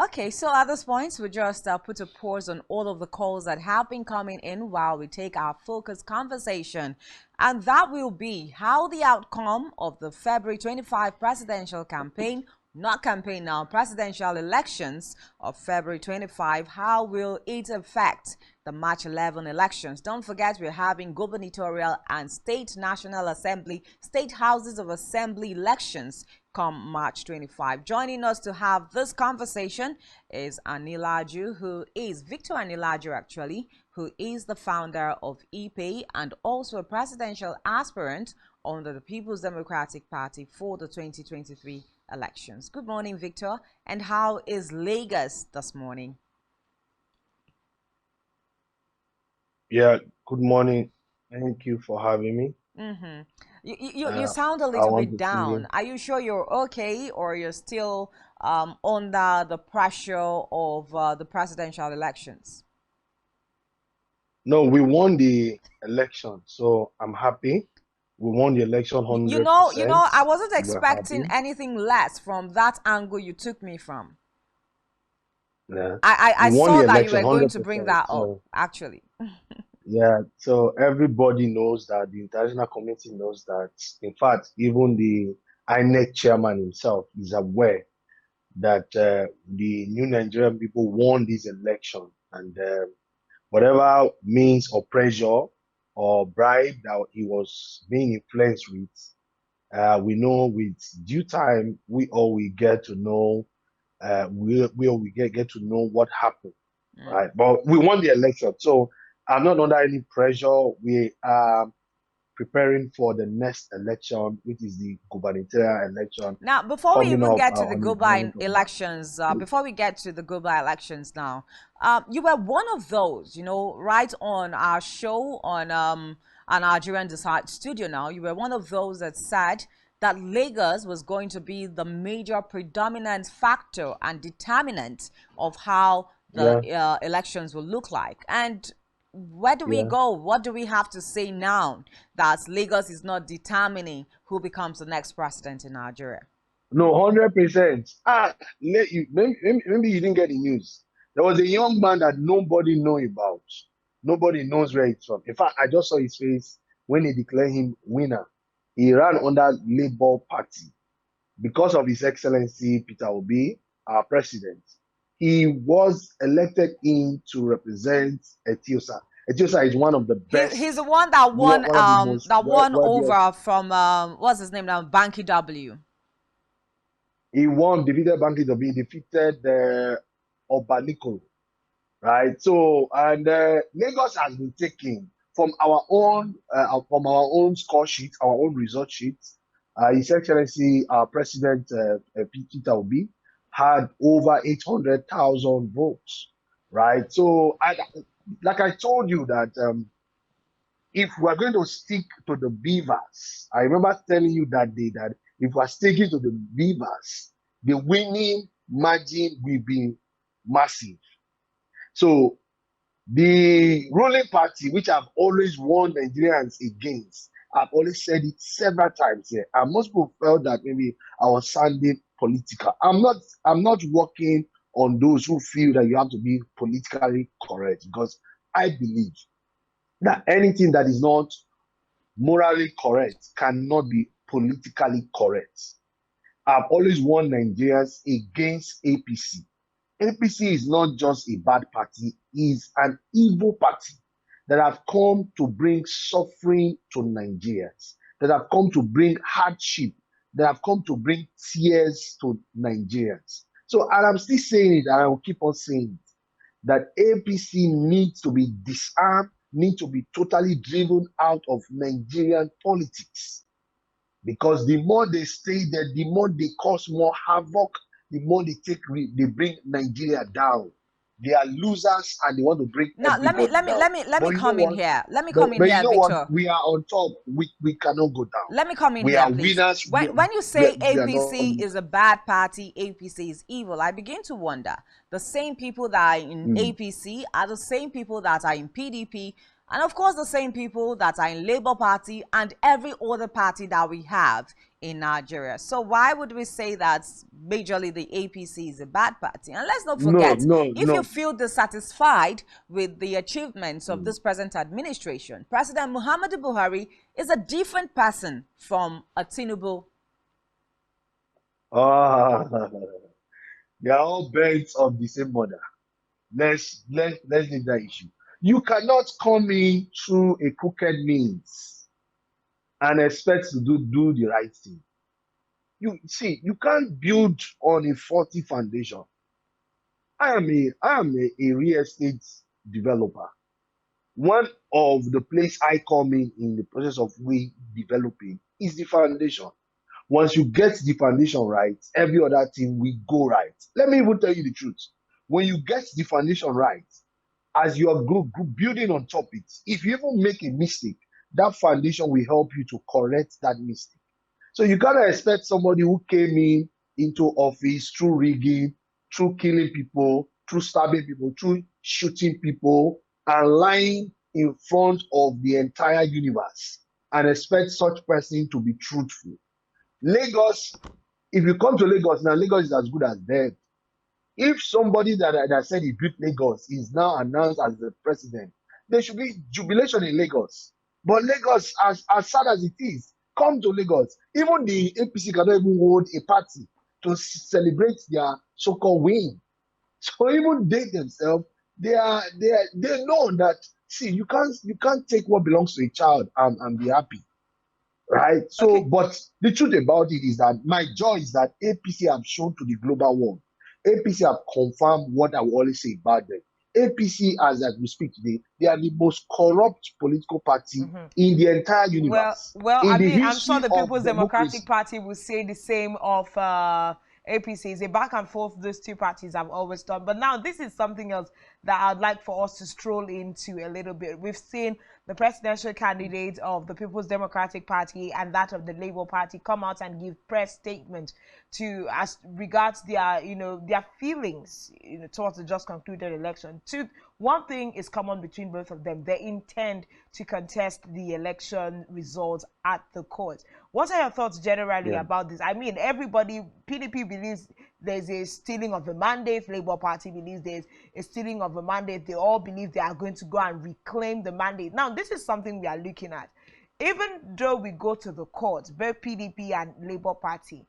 Okay, so at this point, we just put a pause on all of the calls that have been coming in while we take our focus conversation. And that will be how the outcome of the February 25 presidential campaign, not campaign now, presidential elections of February 25, how will it affect the March 11 elections? Don't forget, we're having gubernatorial and state national assembly, state houses of assembly elections come March 25. Joining us to have this conversation is Anilaju, who is Victor Anilaju actually, who is the founder of ePay and also a presidential aspirant under the People's Democratic Party for the 2023 elections. Good morning, Victor. And how is Lagos this morning? Yeah, good morning. Thank you for having me. You sound a I little want bit to see down. you. Are you sure you're okay, or you're still under the pressure of the presidential elections? No, we won the election, so I'm happy. We won the election You know, 100%. I wasn't We're expecting happy. anything less from that angle you took me from. Yeah. I We won saw the that you election were going to bring 100%. that up, So, actually. yeah, so everybody knows that, the international community knows that. In fact, even the INEC chairman himself is aware that the new Nigerian people won this election. And whatever means or pressure or bribe that he was being influenced with, we know with due time, we all will get to know, get to know what happened, Mm. right? But we won the election. So I'm not under any pressure. We are preparing for the next election, which is the gubernatorial election Now, before we coming even up get to the on the Goba 11th of elections, March. before we get to the Goba elections now, you were one of those, you know, right on our show on our Nigerian Decide studio now, you were one of those that said that Lagos was going to be the major predominant factor and determinant of how the Yeah, elections will look like. And where do we yeah. go? What do we have to say now that Lagos is not determining who becomes the next president in Nigeria? No, 100%. Maybe you didn't get the news. There was a young man that nobody know about. Nobody knows where he's from. In fact, I just saw his face when they declared him winner. He ran under Labour Party because of His Excellency Peter Obi, our president. He was elected in to represent Etiosa. Etiosa is one of the He's the best, one that won one of the most wealthiest. over from what's his name now, Banky W. He won, defeated Banky Obi, defeated Obaliko, right? So, and Lagos has been taken from our own score sheet, our own result sheet. His Excellency, President Peter Obi, had over 800,000 votes, right? So, like I told you that if we're going to stick to the beavers, I remember telling you that day that if we're sticking to the beavers, the winning margin will be massive. So the ruling party, which I've always warned Nigerians against, I've always said it several times here, and most people felt that maybe I was sounding political. I'm not working on those who feel that you have to be politically correct, because I believe that anything that is not morally correct cannot be politically correct. I've always warned Nigerians against APC. APC is not just a bad party, it's an evil party that have come to bring suffering to Nigerians, that have come to bring hardship, that have come to bring tears to Nigerians. So, and I'm still saying it, and I will keep on saying it, that APC needs to be disarmed, needs to be totally driven out of Nigerian politics. Because the more they stay there, the more they cause more havoc, the more they bring Nigeria down. They are losers and they want to bring Now everybody down. let But me you know come in what? here. Let me come in You here, know what? Victor. We are on top. We cannot go down. Let me come in We here, are please. winners. When you say We are not APC is losers. a bad party, APC is evil, I begin to wonder. The same people that are in APC are the same people that are in PDP, And of course, the same people that are in Labour Party and every other party that we have in Nigeria. So why would we say that majorly the APC is a bad party? And let's not No, forget, no, if you no. feel dissatisfied with the achievements of this present administration, President Muhammadu Buhari is a different person from Tinubu. Ah, they are all birds of the same mother. Let's leave that issue. You cannot come in through a crooked means and expect to do the right thing. You see, you can't build on a faulty foundation. I am a real estate developer. One of the place I come in the process of we developing is the foundation. Once you get the foundation right, every other thing will go right. Let me even tell you the truth. When you get the foundation right, as you are building on top it, if you even make a mistake, that foundation will help you to correct that mistake. So you cannot expect somebody who came into office through rigging, through killing people, through stabbing people, through shooting people, and lying in front of the entire universe and expect such person to be truthful. Lagos, if you come to Lagos now, Lagos is as good as dead. If somebody that said he built Lagos is now announced as the president, there should be jubilation in Lagos. But Lagos, as sad as it is, come to Lagos. Even the APC cannot even hold a party to celebrate their so-called win. So even they themselves, they know that, see, you can't take what belongs to a child and be happy. Right? So, Okay. but the truth about it is that my joy is that APC have shown to the global world. APC have confirmed what I will always say about them. APC, as we speak today, they are the most corrupt political party in the entire universe. Well, In I the mean, I'm sure history the of People's Democratic democracy. Party will say the same of APC. It's a back and forth those two parties have always done. But now this is something else that I'd like for us to stroll into a little bit. We've seen the presidential candidate of the People's Democratic Party and that of the Labour Party come out and give press statements to as regards their their feelings towards the just concluded election. One thing is common between both of them: they intend to contest the election results at the court. What are your thoughts generally Yeah. about this? I mean, everybody, PDP believes there's a stealing of the mandate, Labour Party believes there's a stealing of the mandate. They all believe they are going to go and reclaim the mandate. Now, this is something we are looking at. Even though we go to the court, both PDP and Labour Party,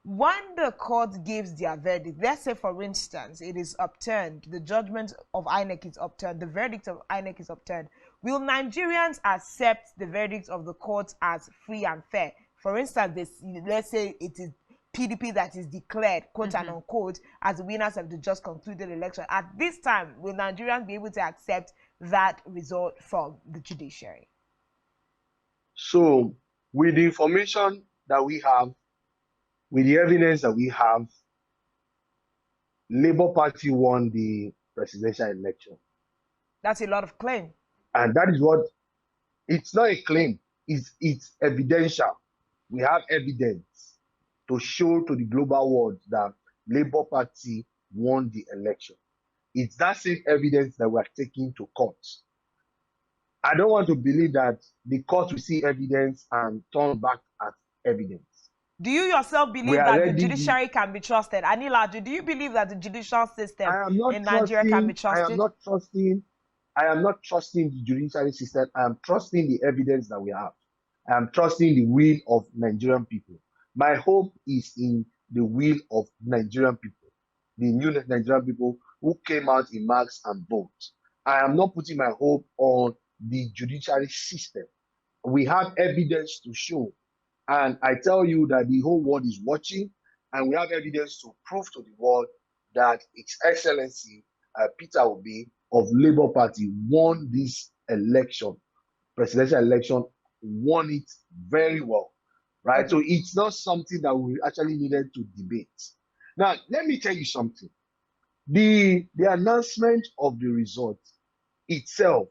when the court gives their verdict, let's say for instance it is upturned, the judgment of INEC is upturned, the verdict of INEC is upturned, will Nigerians accept the verdict of the court as free and fair? For instance, let's say it is PDP that is declared, quote and unquote, as the winners of the just concluded election. At this time, will Nigerians be able to accept that result from the judiciary? So, with the information that we have, with the evidence that we have, Labour Party won the presidential election. That's a lot of claim. And that is what, it's not a claim, it's evidential. We have evidence to show to the global world that Labour Party won the election. It's that same evidence that we're taking to court. I don't want to believe that the court will see evidence and turn back at evidence. Do you yourself believe that the judiciary can be trusted? Anilaju, do you believe that the judicial system in Nigeria can be trusted? I am not trusting the judiciary system. I am trusting the evidence that we have. I am trusting the will of Nigerian people. My hope is in the will of Nigerian people, the new Nigerian people who came out in mass and vote. I am not putting my hope on the judiciary system. We have evidence to show. And I tell you that the whole world is watching, and we have evidence to prove to the world that His Excellency Peter Obi of Labour Party won this election, presidential election, won it very well, right? Okay. So it's not something that we actually needed to debate. Now, let me tell you something. The announcement of the result itself,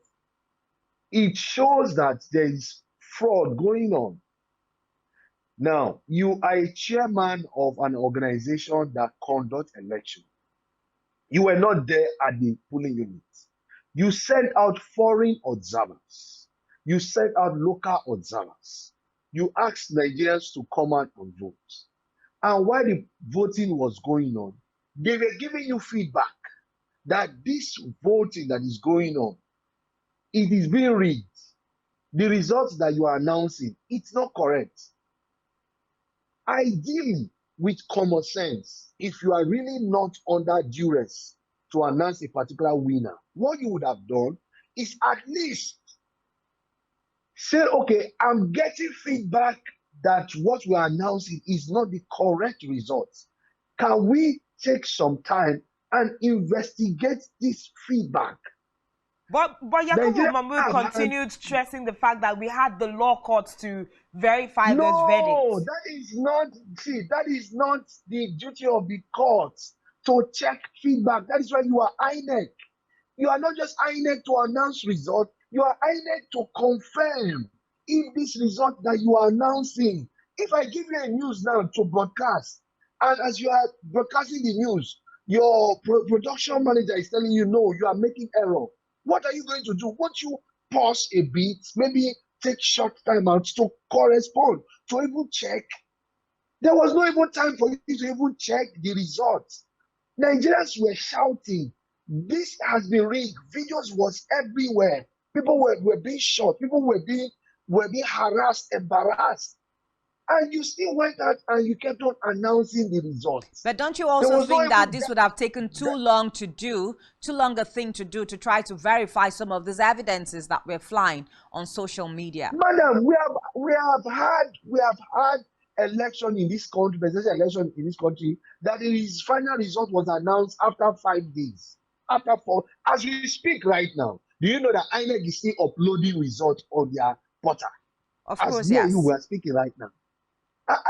it shows that there is fraud going on. Now, you are a chairman of an organization that conducts election. You were not there at the polling unit. You sent out foreign observers. You sent out local observers. You asked Nigerians to come out and vote. And while the voting was going on, they were giving you feedback that this voting that is going on, it is being rigged. The results that you are announcing, it's not correct. Ideally, with common sense, if you are really not under duress to announce a particular winner, what you would have done is at least say, okay, I'm getting feedback that what we are announcing is not the correct results. Can we take some time and investigate this feedback? But Yakubu Nigeria Mahmood continued stressing the fact that we had the law courts to verify those verdicts. That is not the duty of the courts to check feedback. That is why you are INEC. You are not just INEC to announce results, you are INEC to confirm if this result that you are announcing. If I give you a news now to broadcast, and as you are broadcasting the news, your production manager is telling you, no, you are making error. What are you going to do? Won't you pause a bit, maybe take short time out to correspond, to even check? There was no even time for you to even check the results. Nigerians were shouting, this has been rigged. Videos was everywhere. People were being shot. People were being harassed, embarrassed. And you still went out and you kept on announcing the results. But don't you also think that this would have taken too long a thing to do to try to verify some of these evidences that were flying on social media? Madam, we have had election in this country, presidential election in this country, that his final result was announced after 5 days. After 4, as we speak right now, do you know that INEC is still uploading results on their portal? Of course, as yes. You were speaking right now.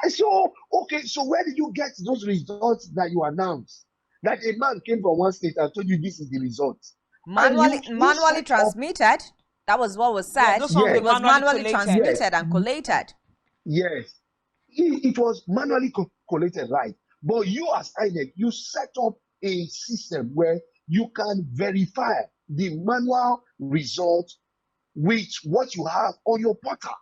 So where did you get those results that you announced? That a man came from one state and told you this is the result. Manually transmitted. That was what was said. Yeah, it was manually transmitted yes. and collated. Yes. It was manually collated, right? But you as INEC, you set up a system where you can verify the manual result with what you have on your portal.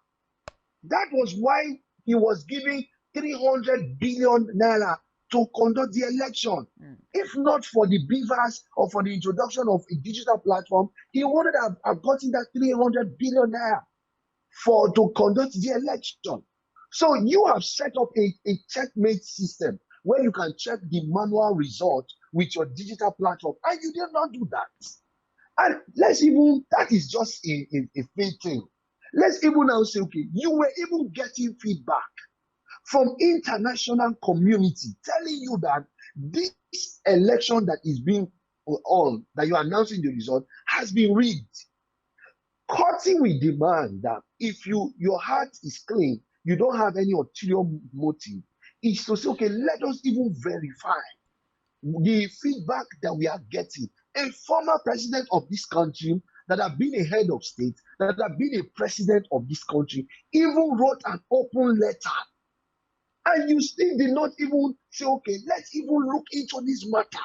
That was why he was giving 300 billion naira to conduct the election. If not for the beavers or for the introduction of a digital platform, he wouldn't have gotten that 300 billion naira to conduct the election. So you have set up a checkmate system where you can check the manual result with your digital platform, and you did not do that. And that is just a fake thing. Let's even now say, okay, you were even getting feedback from international community telling you that this election that is being on, that you are announcing the result, has been rigged. Cutting with demand that if your heart is clean, you don't have any ulterior motive, is to say, okay, let us even verify the feedback that we are getting. A former president of this country that have been a head of state, that have been a president of this country, even wrote an open letter. And you still did not even say, okay, let's even look into this matter.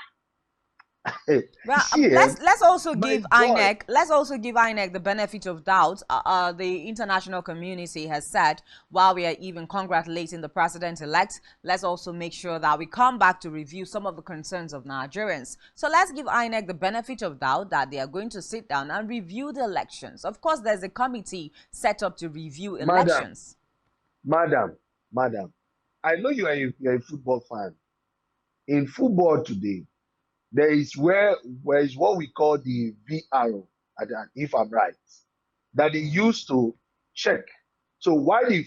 Well, let's also give INEC the benefit of doubt. The international community has said, while we are even congratulating the president-elect, let's also make sure that we come back to review some of the concerns of Nigerians. So let's give INEC the benefit of doubt that they are going to sit down and review the elections. Of course, there's a committee set up to review elections. Madam, I know you're a football fan. In football today, there is what we call the VAR, if I'm right, that they use to check. So while the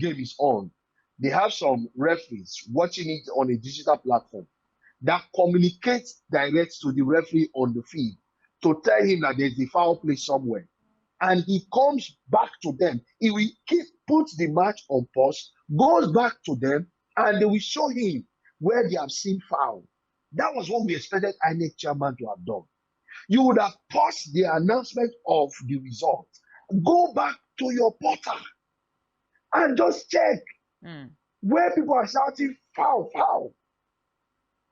game is on, they have some referees watching it on a digital platform that communicates direct to the referee on the field to tell him that there's a foul play somewhere. And he comes back to them. He will put the match on pause, goes back to them, and they will show him where they have seen foul. That was what we expected INEC chairman to have done. You would have paused the announcement of the result, go back to your portal, and just check where people are shouting foul, foul.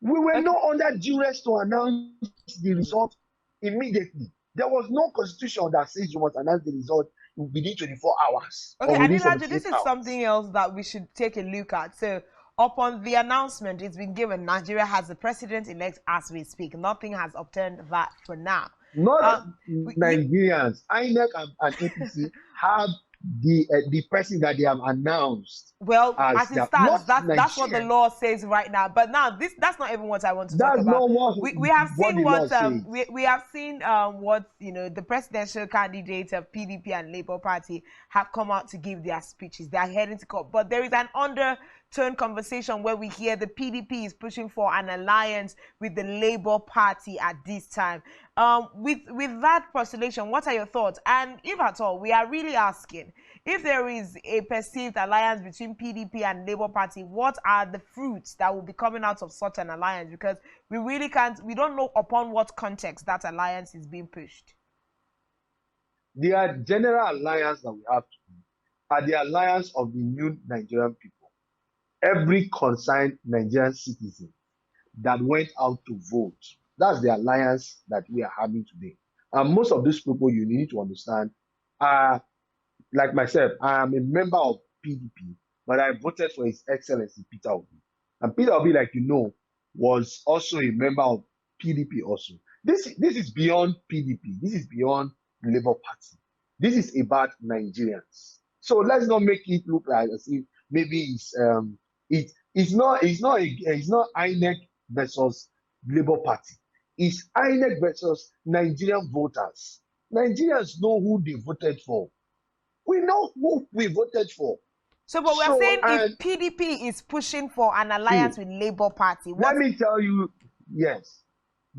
We were not under duress to announce the result immediately. There was no constitution that says you must announce the result within 24 hours Okay, or within Anilajo, 78 this is hours. something else that we should take a look at. So, upon the announcement, it's been given Nigeria has the president-elect as we speak. Nothing has obtained that for now. Not Nigerians. INEC and APC have the person that they have announced. Well, as it stands, not that's what the law says right now. But now that's not even what I want to talk that's about. not We have what seen the law what says. we have seen what the presidential candidates of PDP and Labour Party have come out to give their speeches. They are heading to court, but there is an undertone conversation where we hear the PDP is pushing for an alliance with the Labour Party at this time. With that postulation, what are your thoughts? And if at all, we are really asking, if there is a perceived alliance between PDP and Labour Party, what are the fruits that will be coming out of such an alliance? Because we really we don't know upon what context that alliance is being pushed. The general alliance that we have are the alliance of the new Nigerian people. Every concerned Nigerian citizen that went out to vote, that's the alliance that we are having today. And most of these people, you need to understand, are like myself. I am a member of PDP, but I voted for His Excellency Peter Obi. And Peter Obi, like you know, was also a member of PDP also. This is beyond PDP. This is beyond Labour Party. This is about Nigerians. So let's not make it look like as if maybe it's not INEC versus Labour Party. It's INEC versus Nigerian voters. Nigerians know who they voted for. We know who we voted for. So, but we're saying if PDP is pushing for an alliance with Labour Party, let me tell you, yes.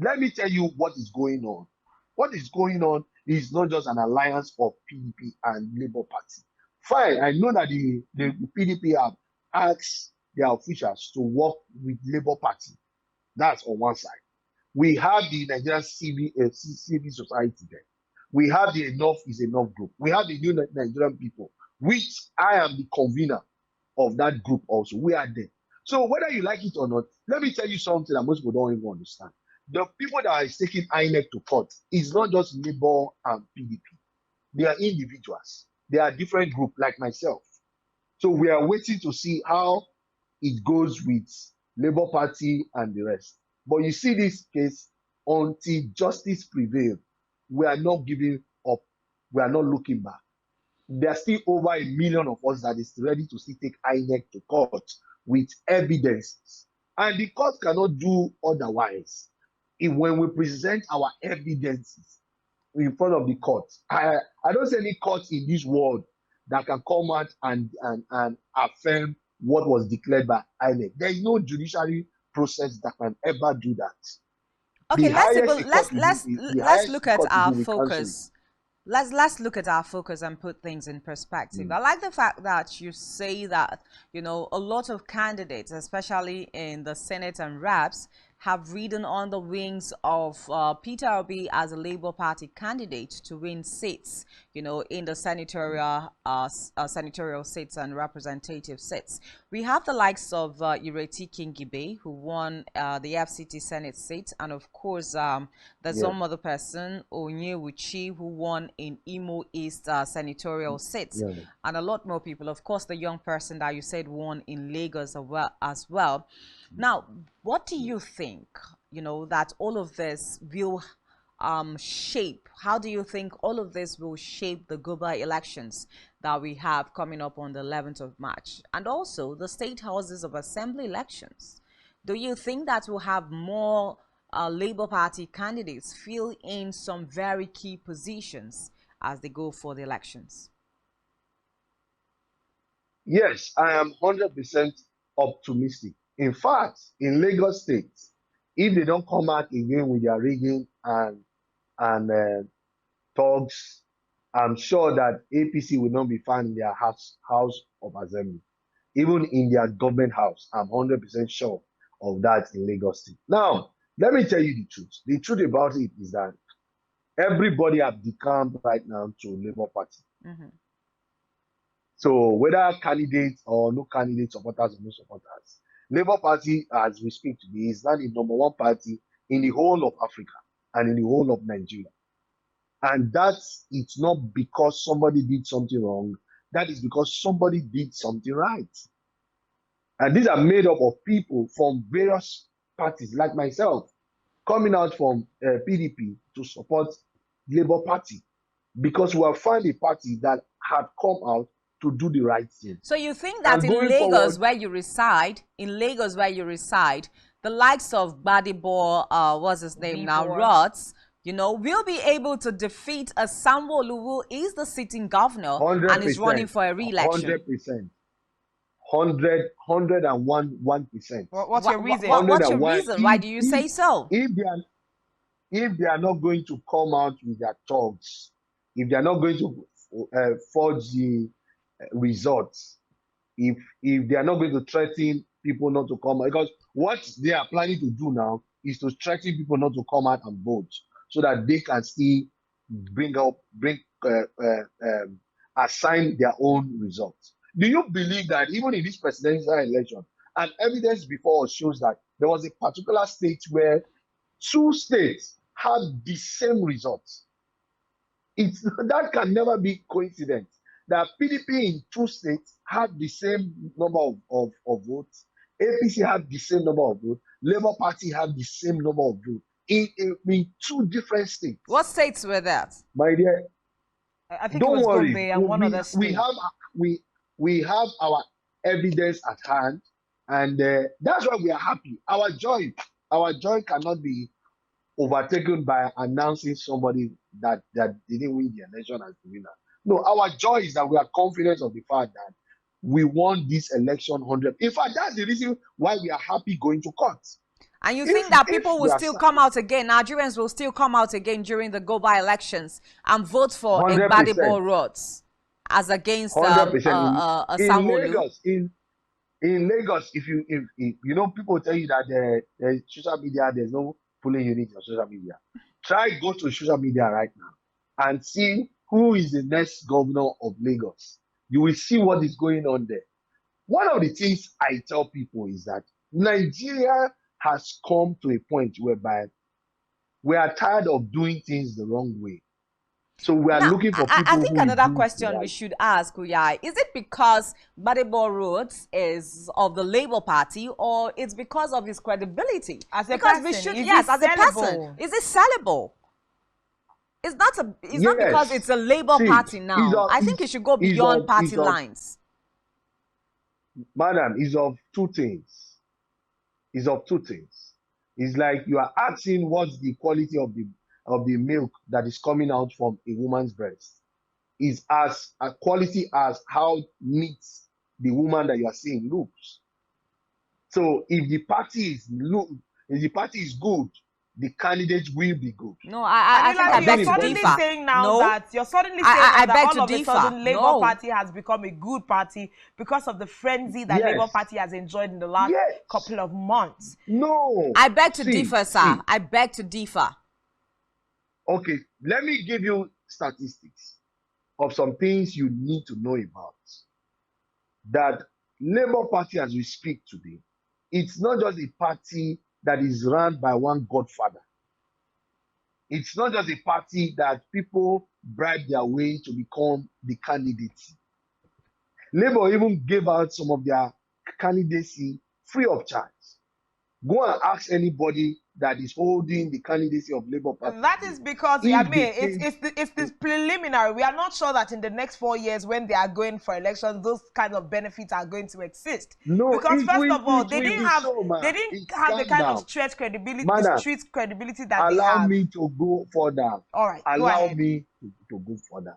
Let me tell you what is going on. What is going on is not just an alliance of PDP and Labour Party. Fine, I know that the PDP have asked their officials to work with Labour Party. That's on one side. We have the Nigerian civil society there. We have the Enough is Enough group. We have the New Nigerian People, which I am the convener of that group also. We are there. So whether you like it or not, let me tell you something that most people don't even understand. The people that are taking INEC to court is not just Labour and PDP. They are individuals. They are different groups like myself. So we are waiting to see how it goes with Labour Party and the rest. But you see this case, until justice prevails, we are not giving up. We are not looking back. There are still over 1 million of us that is ready to still take INEC to court with evidences. And the court cannot do otherwise. When we present our evidences in front of the court, I don't see any court in this world that can come out and affirm what was declared by INEC. There is no judiciary process that can ever do that. Okay, let's look at our focus. Let's look at our focus and put things in perspective. I like the fact that you say that, a lot of candidates, especially in the Senate and Reps, have ridden on the wings of Peter Obi as a Labour Party candidate to win seats, in the senatorial seats and representative seats. We have the likes of Ireti Kingibe, who won the FCT Senate seat, and of course, there's some other person, Onyewuchi, who won in Imo East senatorial seats, and a lot more people. Of course, the young person that you said won in Lagos as well. Now, what do you think, that all of this will shape? How do you think all of this will shape the Guba elections that we have coming up on the 11th of March? And also the State Houses of Assembly elections. Do you think that we'll have more Labour Party candidates fill in some very key positions as they go for the elections? Yes, I am 100% optimistic. In fact, in Lagos State, if they don't come out again with their rigging and talks, I'm sure that APC will not be found in their house of assembly. Even in their government house, I'm 100% sure of that in Lagos State. Now, let me tell you the truth. The truth about it is that everybody have decamped right now to Labour Party. So whether candidates or no candidates, supporters or no supporters, Labour Party, as we speak today, is now the #1 party in the whole of Africa. and in the whole of Nigeria. And it's not because somebody did something wrong. That is because somebody did something right. And these are made up of people from various parties, like myself, coming out from PDP to support Labour Party, because we have found a party that had come out to do the right thing. So you think that in Lagos, where you reside, the likes of Gbadebo, what's his name now, Rots, you know, will be able to defeat a Sanwo-Olu who is the sitting governor and is running for a re-election? 100%. 101%. What's your reason? What's your reason? Why do you say so? If they are not going to come out with their talks, if they are not going to forge the results, if they are not going to threaten people not to come out, because what they are planning to do now is to threaten people not to come out and vote, so that they can still assign their own results. Do you believe that even in this presidential election, and evidence before us shows that there was a particular state where 2 states had the same results? That can never be coincidence. That PDP in 2 states had the same number of votes, APC had the same number of votes, Labour Party had the same number of votes in 2 different states. What states were that? My dear, I think don't it was worry. Gombe and one other state. We have our evidence at hand, and that's why we are happy. Our joy cannot be overtaken by announcing somebody that didn't win the election as the winner. No, our joy is that we are confident of the fact that we won this election 100. In fact, that's the reason why we are happy going to court. And you think that people will still come out again, Nigerians will still come out again during the Goba elections and vote for Gbadebo Roads as against Sanwo-Olu? In Lagos, if you know, people tell you that the social media, there's no pulling unit on social media. Try go to social media right now and see who is the next governor of Lagos. You will see what is going on there. One of the things I tell people is that Nigeria has come to a point whereby we are tired of doing things the wrong way. So we are looking for people. I think another question we should ask, Uyai, is it because Gbadebo Roads is of the Labour Party, or it's because of his credibility? As a person, as a person, is it sellable? It's not because it's a Labour Party now. I think it should go beyond party lines. Madam, it's of 2 things. It's of 2 things. It's like you are asking what's the quality of the milk that is coming out from a woman's breast. Is as a quality as how neat the woman that you are seeing looks. So if the party is good, the candidate will be good. No, I think I beg to differ. Saying now that you're suddenly saying that all of a sudden Labour Party has become a good party because of the frenzy that Labour Party has enjoyed in the last couple of months. No. I beg to differ, sir. I beg to differ. Okay, let me give you statistics of some things you need to know about. That Labour Party, as we speak today, it's not just a party that is run by one godfather. It's not just a party that people bribe their way to become the candidate. Labour even gave out some of their candidacy free of charge. Go and ask anybody that is holding the candidacy of Labour Party. That is because, it's this preliminary. We are not sure that in the next 4 years, when they are going for elections, those kind of benefits are going to exist. No, because first of all, they didn't have the kind of street credibility that they have. Allow me to go further. All right, allow me to go further.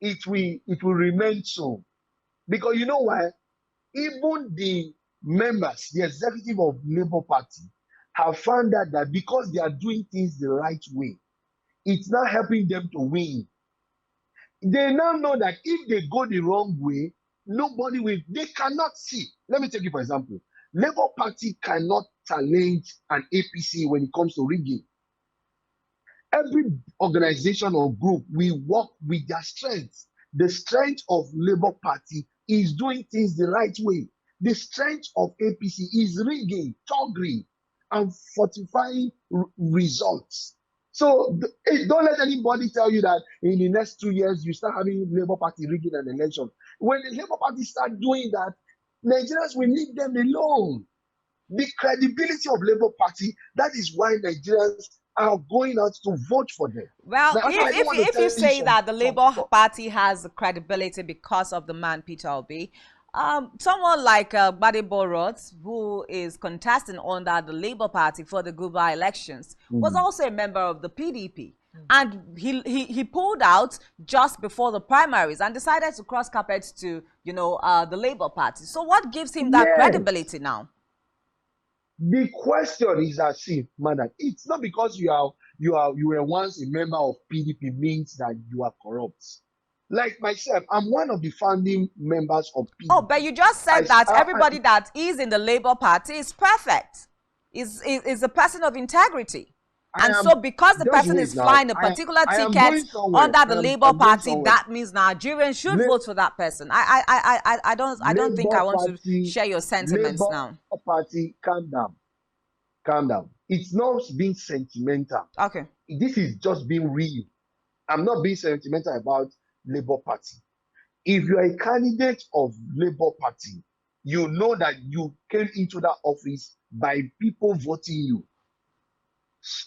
It will remain so, because you know why? Even the members, the executive of Labour Party, have found out that because they are doing things the right way, it's not helping them to win. They now know that if they go the wrong way, nobody will. They cannot see. Let me take you for example. Labour Party cannot challenge an APC when it comes to rigging. Every organization or group will work with their strengths. The strength of Labour Party is doing things the right way. The strength of APC is rigging, thuggery, and fortifying results. So don't let anybody tell you that in the next 2 years you start having Labour Party rigging an election. When the Labour Party start doing that, Nigerians will leave them alone. The credibility of Labour Party, that is why Nigerians are going out to vote for them. Well, Now, if you say that the Labour Party has credibility because of the man Peter Obi, someone like Gbadebo Roth, who is contesting under the Labour Party for the Gubernatorial elections, was also a member of the PDP. And he pulled out just before the primaries and decided to cross carpet to, the Labour Party. So what gives him that credibility now? The question is as if, madam, it's not because you were once a member of PDP means that you are corrupt. Like myself, I'm one of the founding members of PDP. Oh, but you just said that everybody that is in the Labour Party is perfect, is a person of integrity. And so because the person is flying a particular ticket under the Labour Party, that means Nigerians should vote for that person. I don't think I want to share your sentiments now. Labour Party, calm down. Calm down. It's not being sentimental. Okay. This is just being real. I'm not being sentimental about Labour Party. If you're a candidate of Labour Party, you know that you came into that office by people voting you.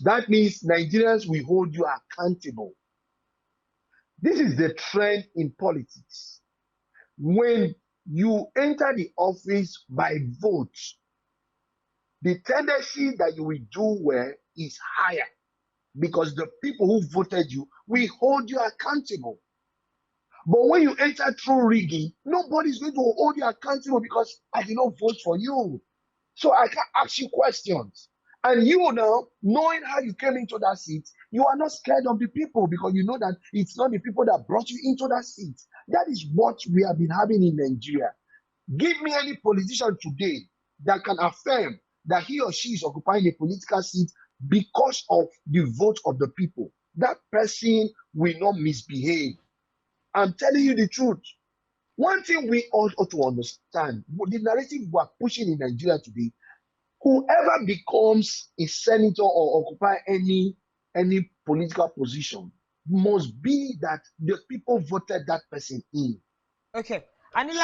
That means Nigerians will hold you accountable. This is the trend in politics. When you enter the office by vote, the tendency that you will do well is higher because the people who voted you will hold you accountable. But when you enter through rigging, nobody's going to hold you accountable because I did not vote for you. So I can ask you questions. And you now, knowing how you came into that seat, you are not scared of the people because you know that it's not the people that brought you into that seat. That is what we have been having in Nigeria. Give me any politician today that can affirm that he or she is occupying a political seat because of the vote of the people. That person will not misbehave. I'm telling you the truth. One thing we all ought to understand, the narrative we are pushing in Nigeria today, whoever becomes a senator or occupy any political position must be that the people voted that person in. Okay.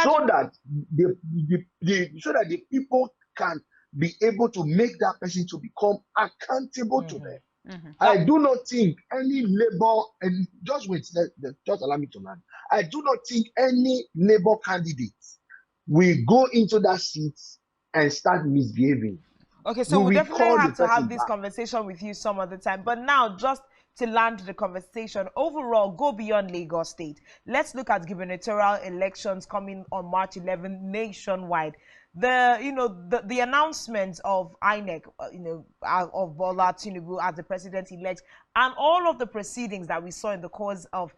So that the people can be able to make that person to become accountable to them. I do not think any Labour, and just wait, just allow me to land. I do not think any Labour candidate will go into that seat and start misbehaving. Okay, so we'll definitely have to have this conversation with you some other time. But now, just to land the conversation, overall, go beyond Lagos State. Let's look at gubernatorial elections coming on March 11 nationwide. The announcement of INEC, of Bola Tinubu as the president-elect, and all of the proceedings that we saw in the course of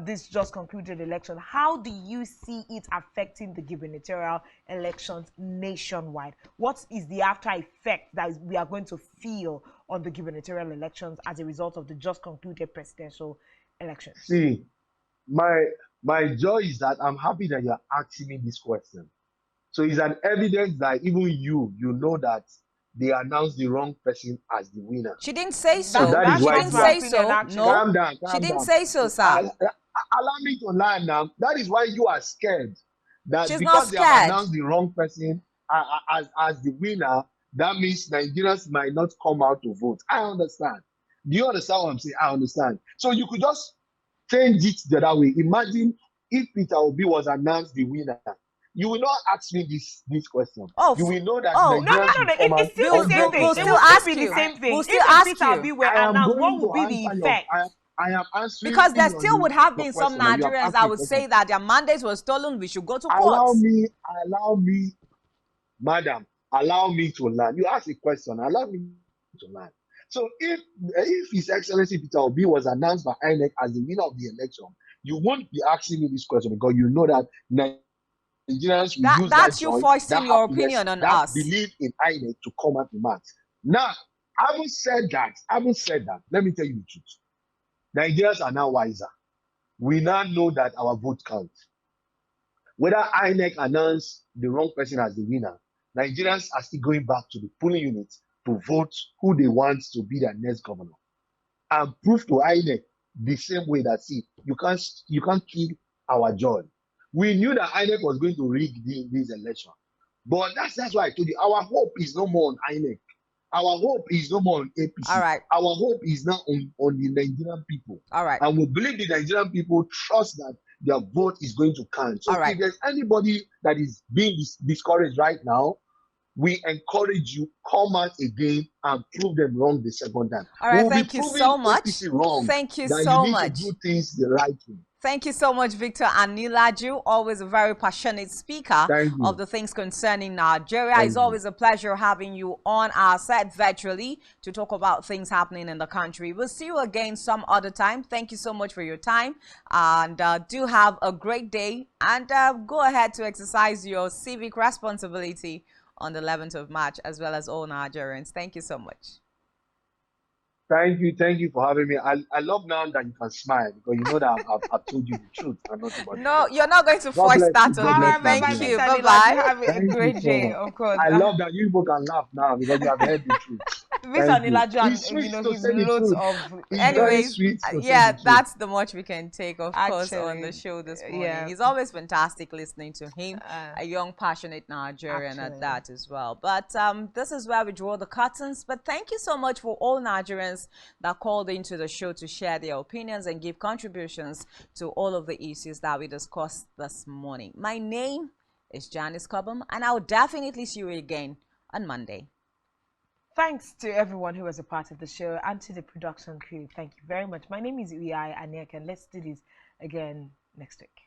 this just concluded election. How do you see it affecting the gubernatorial elections nationwide? What is the after effect that we are going to feel on the gubernatorial elections as a result of the just concluded presidential elections? See, my joy is that I'm happy that you're asking me this question. So it's an evidence that even you know that they announced the wrong person as the winner. She didn't say so. So that is why she didn't say so. No, calm down. She didn't say so, sir. Allow me to learn now. That is why you are scared. That She's because not they have scared. announced the wrong person as the winner, that means Nigerians might not come out to vote. I understand. Do you understand what I'm saying? I understand. So you could just change it the other way. Imagine if Peter Obi was announced the winner. You will not ask me this question. Oh, you will know that. Oh, no. It's still the same thing. We'll still ask you. We'll still ask you. What would be the effect? I am answering. Because there still would have been some Nigerians that would say that their mandates were stolen. We should go to court. Allow me, madam. Allow me to learn. You ask a question. Allow me to learn. So if His Excellency Peter Obi was announced by INEC as the winner of the election, you won't be asking me this question because you know that Nigerians will use that's you voicing your opinion on us. Believe in INEC to come at the match. Now, having said that, let me tell you the truth. Nigerians are now wiser. We now know that our vote counts. Whether INEC announced the wrong person as the winner, Nigerians are still going back to the polling units to vote who they want to be their next governor. and prove to INEC the same way that, see, you can't kill our joy. We knew that INEC was going to rig this election. But that's why I told you, our hope is no more on INEC. Our hope is no more on APC. All right. Our hope is now on the Nigerian people. All right. And we believe the Nigerian people trust that their vote is going to count. So All if there's anybody that is being discouraged right now, we encourage you, come out again and prove them wrong the second time. All right, We'll thank you so much. APC wrong, thank you that so you need much. to do things the right way. Thank you so much, Victor Anilaju, always a very passionate speaker of the things concerning Nigeria. It's always a pleasure having you on our set virtually to talk about things happening in the country. We'll see you again some other time. Thank you so much for your time, and do have a great day, and go ahead to exercise your civic responsibility on the 11th of March, as well as all Nigerians. Thank you so much. Thank you for having me. I love now that you can smile, because you know that I've told you the truth. And not about no, you're not going to force that on me. Thank you. Bye bye. Have a great day, of course. I love that you people can laugh now because you have heard the truth. He's loads of. Anyways, yeah, that's the much we can take, of course, on the show this morning. Yeah. He's always fantastic listening to him, a young, passionate Nigerian at that as well. But this is where we draw the curtains. But thank you so much for all Nigerians that called into the show to share their opinions and give contributions to all of the issues that we discussed this morning. My name is Janice Cobham, and I'll definitely see you again on Monday. Thanks to everyone who was a part of the show and to the production crew. Thank you very much. My name is Uyai Anek, and let's do this again next week.